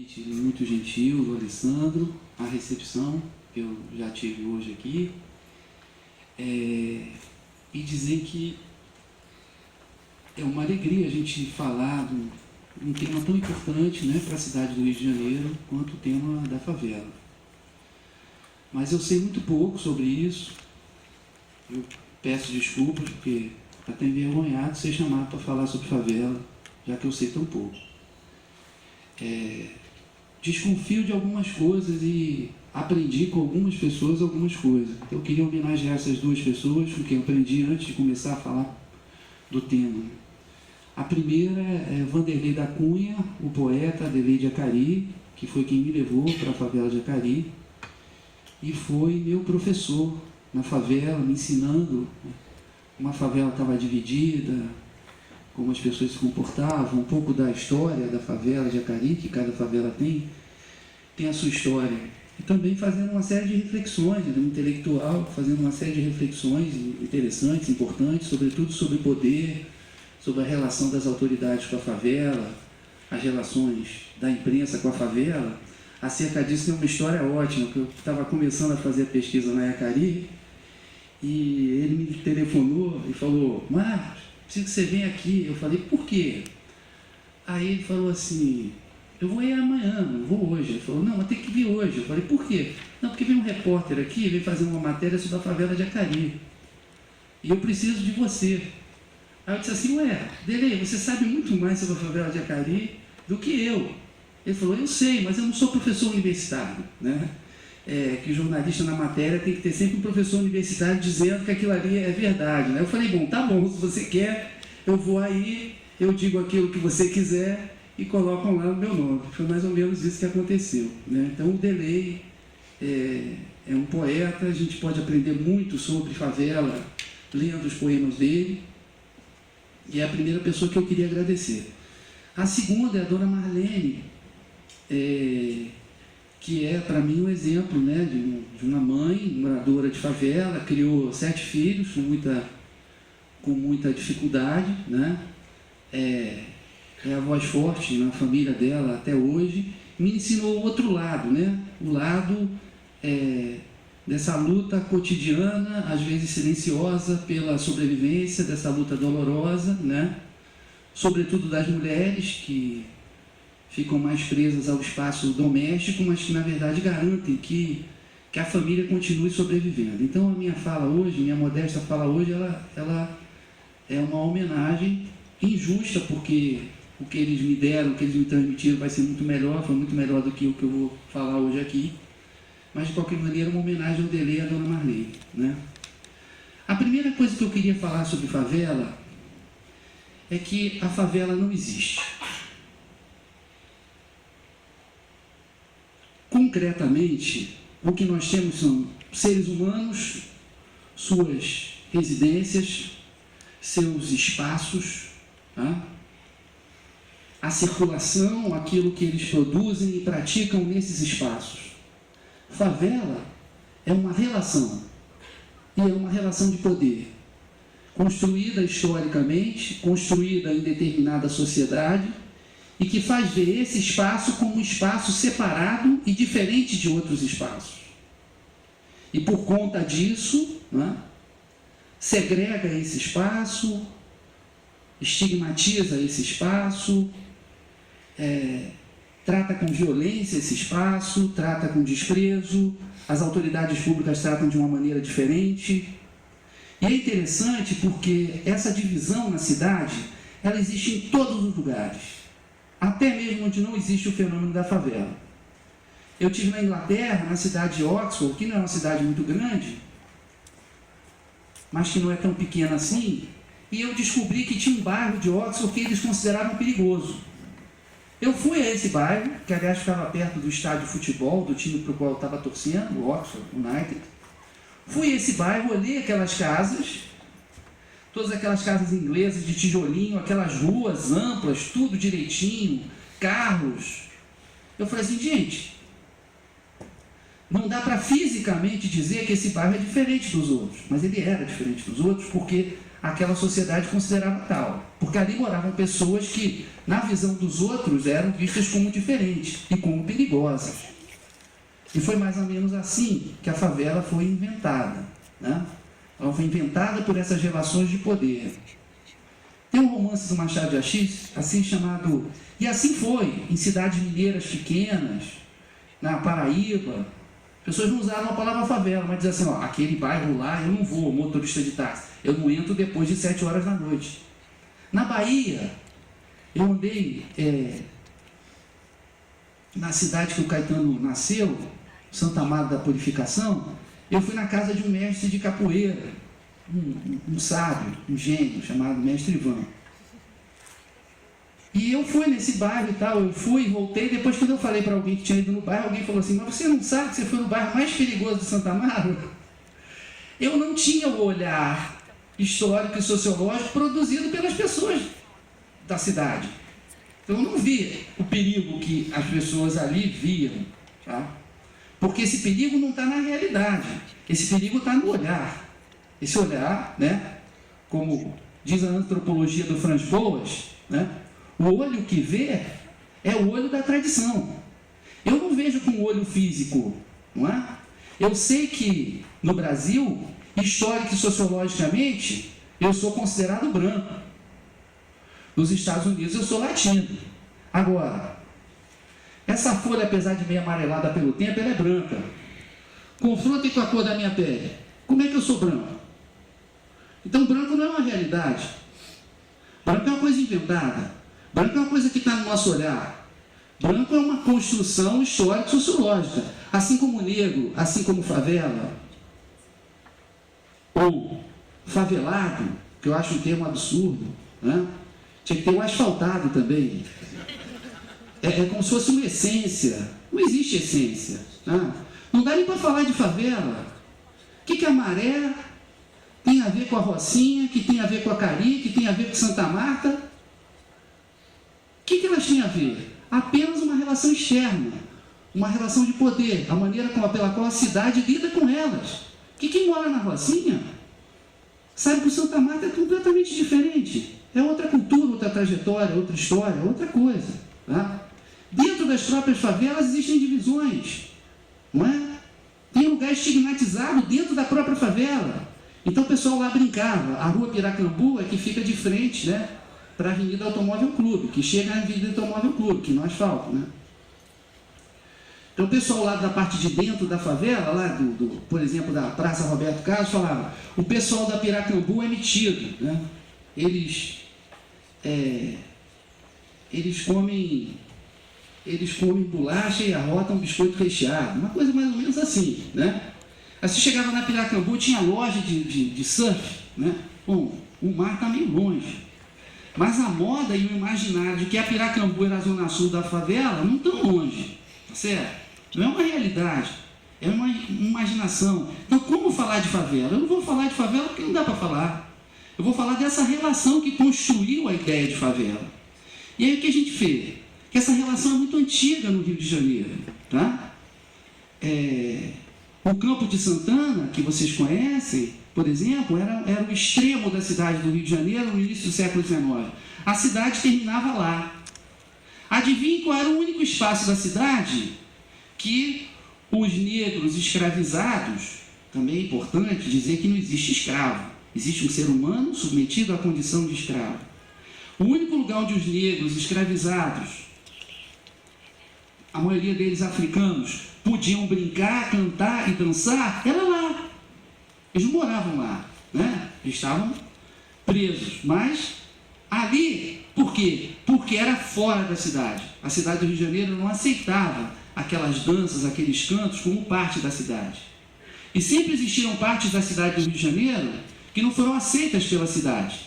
convite muito gentil do Alessandro, a recepção que eu já tive hoje aqui, e dizer que é uma alegria a gente falar de um tema tão importante, né, para a cidade do Rio de Janeiro quanto o tema da favela. Mas eu sei muito pouco sobre isso, eu peço desculpas porque estou até envergonhado de ser chamado para falar sobre favela, já que eu sei tão pouco. Desconfio de algumas coisas e aprendi com algumas pessoas algumas coisas. Então eu queria homenagear essas duas pessoas com quem eu aprendi antes de começar a falar do tema. A primeira é Vanderlei da Cunha, o poeta Adelaide Acari, que foi quem me levou para a favela de Acari e foi meu professor na favela, me ensinando como a favela estava dividida, como as pessoas se comportavam, um pouco da história da favela de Acari, que cada favela tem a sua história. E também fazendo uma série de reflexões, um intelectual, fazendo uma série de reflexões interessantes, importantes, sobretudo sobre poder, sobre a relação das autoridades com a favela, as relações da imprensa com a favela. Acerca disso tem uma história ótima, que eu estava começando a fazer a pesquisa na Acari, e ele me telefonou e falou: Marcos, preciso que você venha aqui. Eu falei: por quê? Aí ele falou assim: eu vou ir amanhã, não vou hoje. Ele falou: não, mas tem que vir hoje. Eu falei: por quê? Não, porque vem um repórter aqui, vem fazer uma matéria sobre a favela de Acari. E eu preciso de você. Aí eu disse assim: ué, Delei, você sabe muito mais sobre a favela de Acari do que eu. Ele falou: eu sei, mas eu não sou professor universitário, né? Que o jornalista na matéria tem que ter sempre um professor universitário dizendo que aquilo ali é verdade, né? Eu falei: bom, tá bom, se você quer, eu vou aí, eu digo aquilo que você quiser e colocam lá o meu nome. Foi mais ou menos isso que aconteceu, né? Então o Delei é um poeta, a gente pode aprender muito sobre favela lendo os poemas dele, e é a primeira pessoa que eu queria agradecer. A segunda é a dona Marlene, que é para mim um exemplo, né, de uma mãe moradora de favela, criou 7 filhos com muita dificuldade, né? É a voz forte na família dela até hoje. Me ensinou o outro lado, né? O lado dessa luta cotidiana, às vezes silenciosa, pela sobrevivência, dessa luta dolorosa, né? Sobretudo das mulheres que ficam mais presas ao espaço doméstico, mas que na verdade garantem que a família continue sobrevivendo. Então a minha fala hoje, minha modesta fala hoje, ela é uma homenagem injusta, porque o que eles me deram, o que eles me transmitiram vai ser muito melhor, foi muito melhor do que o que eu vou falar hoje aqui, mas de qualquer maneira uma homenagem ao Delei e à dona Marlene, né? A primeira coisa que eu queria falar sobre favela é que a favela não existe. Concretamente, o que nós temos são seres humanos, suas residências, seus espaços, tá? A circulação, aquilo que eles produzem e praticam nesses espaços. Favela é uma relação, e é uma relação de poder, construída historicamente, construída em determinada sociedade, e que faz ver esse espaço como um espaço separado e diferente de outros espaços. E por conta disso, né, segrega esse espaço, estigmatiza esse espaço, trata com violência esse espaço, trata com desprezo, as autoridades públicas tratam de uma maneira diferente. E é interessante porque essa divisão na cidade, ela existe em todos os lugares, até mesmo onde não existe o fenômeno da favela. Eu estive na Inglaterra, na cidade de Oxford, que não é uma cidade muito grande, mas que não é tão pequena assim, e eu descobri que tinha um bairro de Oxford que eles consideravam perigoso. Eu fui a esse bairro, que aliás ficava perto do estádio de futebol, do time para o qual eu estava torcendo, o Oxford United. Fui a esse bairro, olhei aquelas casas, todas aquelas casas inglesas de tijolinho, aquelas ruas amplas, tudo direitinho, carros. Eu falei assim: gente, não dá para fisicamente dizer que esse bairro é diferente dos outros, mas ele era diferente dos outros porque aquela sociedade considerava tal. Porque ali moravam pessoas que, na visão dos outros, eram vistas como diferentes e como perigosas. E foi mais ou menos assim que a favela foi inventada, né? Ela foi inventada por essas relações de poder. Tem um romance do Machado de Assis chamado... E assim foi, em cidades mineiras pequenas, na Paraíba, pessoas não usavam a palavra favela, mas diziam assim, ó, aquele bairro lá eu não vou, motorista de táxi, eu não entro depois de 7 horas da noite. Na Bahia, eu andei na cidade que o Caetano nasceu, Santa Amaro da Purificação, eu fui na casa de um mestre de capoeira, um sábio, um gênio, chamado Mestre Ivan. E eu fui nesse bairro e tal, eu fui, voltei, depois quando eu falei para alguém que tinha ido no bairro, alguém falou assim, mas você não sabe que você foi no bairro mais perigoso de Santa Amaro? Eu não tinha o olhar histórico e sociológico produzido pelas pessoas da cidade. Então eu não vi o perigo que as pessoas ali viam, tá? Porque esse perigo não está na realidade, esse perigo está no olhar. Esse olhar, né, como diz a antropologia do Franz Boas, né, o olho que vê é o olho da tradição. Eu não vejo com o olho físico, não é? Eu sei que no Brasil, histórico e sociologicamente, eu sou considerado branco. Nos Estados Unidos eu sou latino. Agora, essa folha, apesar de meio amarelada pelo tempo, ela é branca. Confronte com a cor da minha pele. Como é que eu sou branco? Então, branco não é uma realidade. Branco é uma coisa inventada. Branco é uma coisa que está no nosso olhar. Branco é uma construção histórica e sociológica. Assim como negro, assim como favela, ou favelado, que eu acho um termo absurdo, né? Tinha que ter um asfaltado também. É como se fosse uma essência. Não existe essência. Né? Não dá nem para falar de favela. O que a Maré tem a ver com a Rocinha, que tem a ver com a Cari, que tem a ver com Santa Marta? O que elas têm a ver? Apenas uma relação externa, uma relação de poder, a maneira pela qual a cidade lida com elas. Que quem mora na Rocinha sabe que o Santa Marta é completamente diferente. É outra cultura, outra trajetória, outra história, outra coisa. Tá? Dentro das próprias favelas existem divisões, não é? Tem lugar estigmatizado dentro da própria favela. Então o pessoal lá brincava, a rua Piracambu é que fica de frente, né, para a Avenida Automóvel Clube, que chega na Avenida Automóvel Clube, que no asfalto, né? Então o pessoal lá da parte de dentro da favela, lá por exemplo, da Praça Roberto Carlos, falava, o pessoal da Piracambu é metido, né? Eles comem bolacha e arrotam biscoito recheado, uma coisa mais ou menos assim, né? Aí você chegava na Piracambu, tinha loja de surf, né? Bom, o mar está meio longe, mas a moda e o imaginário de que a Piracambu era a zona sul da favela não estão longe, tá certo? Não é uma realidade, é uma imaginação. Então, como falar de favela? Eu não vou falar de favela porque não dá para falar. Eu vou falar dessa relação que construiu a ideia de favela. E aí o que a gente vê? Que essa relação é muito antiga no Rio de Janeiro, tá? O Campo de Santana, que vocês conhecem, por exemplo, era o extremo da cidade do Rio de Janeiro no início do século XIX. A cidade terminava lá. Adivinhe qual era o único espaço da cidade que os negros escravizados, também é importante dizer que não existe escravo, existe um ser humano submetido à condição de escravo. O único lugar onde os negros escravizados, a maioria deles africanos, podiam brincar, cantar e dançar, era lá. Eles não moravam lá, né? Eles estavam presos, mas ali, por quê? Porque era fora da cidade. A cidade do Rio de Janeiro não aceitava aquelas danças, aqueles cantos como parte da cidade. E sempre existiram partes da cidade do Rio de Janeiro que não foram aceitas pela cidade.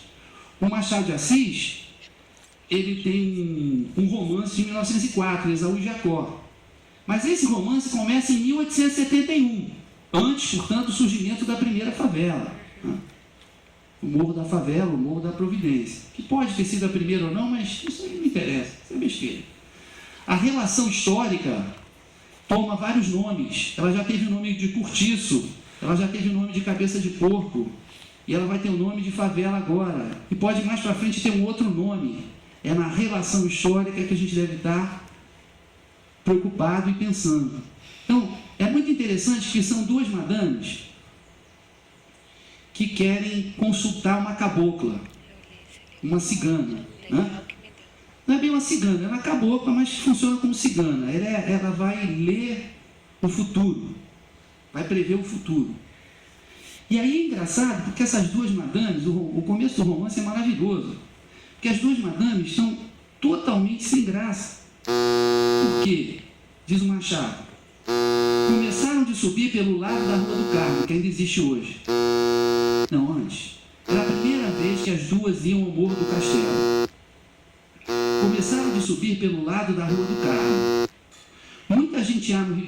O Machado de Assis, ele tem um romance de 1904, Esaú e Jacó. Mas esse romance começa em 1871, antes, portanto, do surgimento da primeira favela. Né? O Morro da Favela, o Morro da Providência. Que pode ter sido a primeira ou não, mas isso aí não interessa, isso é besteira. A relação histórica toma vários nomes. Ela já teve o nome de cortiço, ela já teve o nome de cabeça de porco, E ela vai ter o nome de favela agora. E pode mais para frente ter um outro nome. É na relação histórica que a gente deve estar preocupado e pensando. Então, é muito interessante que são duas madames que querem consultar uma cabocla, uma cigana, né? Não é bem uma cigana, é uma cabocla, mas funciona como cigana. Ela vai ler o futuro, vai prever o futuro. E aí é engraçado, porque essas duas madames, o começo do romance é maravilhoso, porque as duas madames estão totalmente sem graça. Por quê? Diz o Machado. Começaram de subir pelo lado da Rua do Carmo, que ainda existe hoje. Não, antes. Era a primeira vez que as duas iam ao Morro do Castelo. Começaram de subir pelo lado da Rua do Carmo. Muita gente há no Rio